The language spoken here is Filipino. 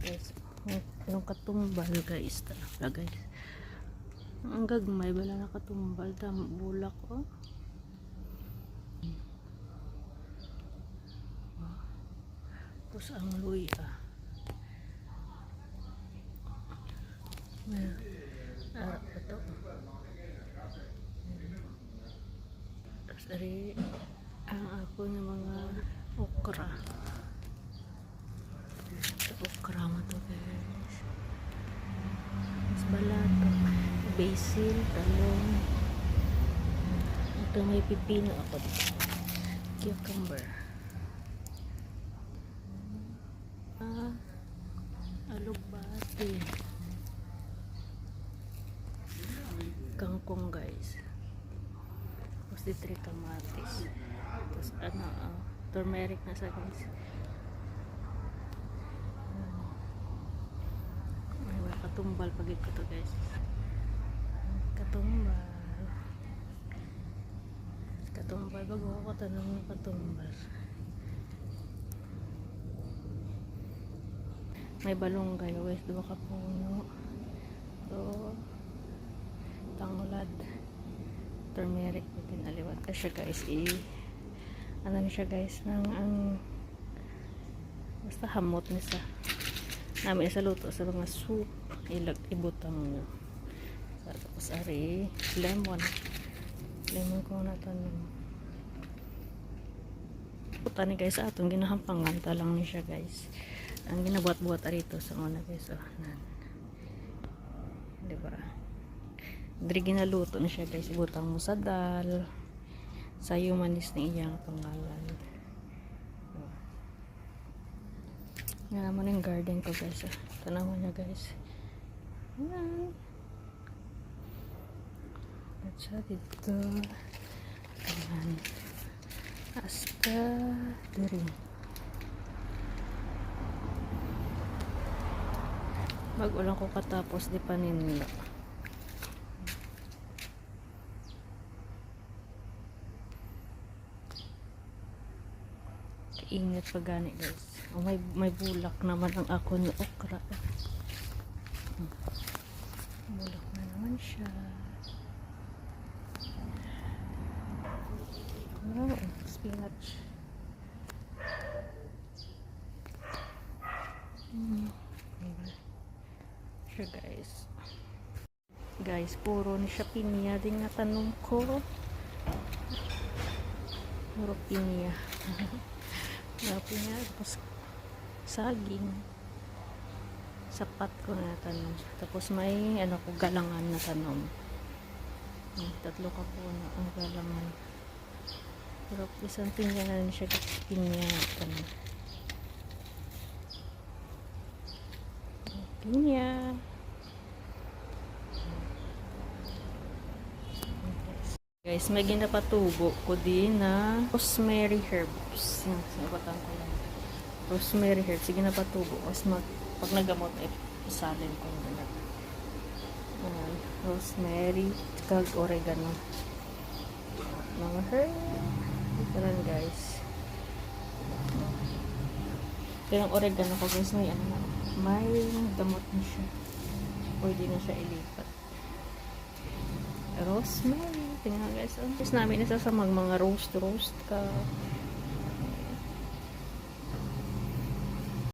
Guys, yung katumbal guys, talaga guys. Ang gagmay bala na katumbal, bulak oh. Tapos ang luya. Arap pa to. Tapos ari ang ako ng mga okra. Okra mo to guys. Mas balato. Basil, talong. Ito may pipino ako dito. Cucumber. Alugbati. Kangkong guys. Tapos dito kamatis. Tapos turmeric na sa guys. May katumbal pag ito to guys. Katumbal bago ako tanong ng katumbal. May balonggay guys, 2 ka puno. So tangulad, turmeric, pinaliwat ka siya guys. Ano siya guys ng basta hamot ni sa namin sa luto sa mga soup, ibutang nyo. Tapos ari lemon ko na tanong puta ni guys atong ginahampangan ta lang ni siya guys. Ang ginabuat-buat arito sa una guys, oh nan, diba diri ginaluto na siya guys. Ibutang mo sa dal sayo manis ni iyang pangalan. Nga naman yung garden ko guys, oh. Tanawan niya guys. Ayan. At siya dito. Ayan. Hasta diri. Bago lang ko katapos di paninlo. Ingat pa gani guys. Oh, may bulak naman ang ako ni okra. Bulak na naman siya. Oh, spinach. Siya guys, puro ni siya pinya din nga tanong ko. Puro pinya. Pinya, tapos saging. Sapat ko na tanong. Tapos may galangan na tanong. 3 ka po na ang galangan. Pero isang pinya na rin siya pinya tanong. Pinya. Guys, may ginapatubo ko din na rosemary herbs. Yan, sinabatan ko lang. Rosemary herbs, ginapatubo. Pag nagamot, isalin ko na. Rosemary, kag oregano. Mga herbs. Ito lang guys. Kaya ang oregano ko guys, may gamot na siya. Pwede na siya ilipat. Rosemary. Tingnan guys. Tapos namin isa sa mga roast ka.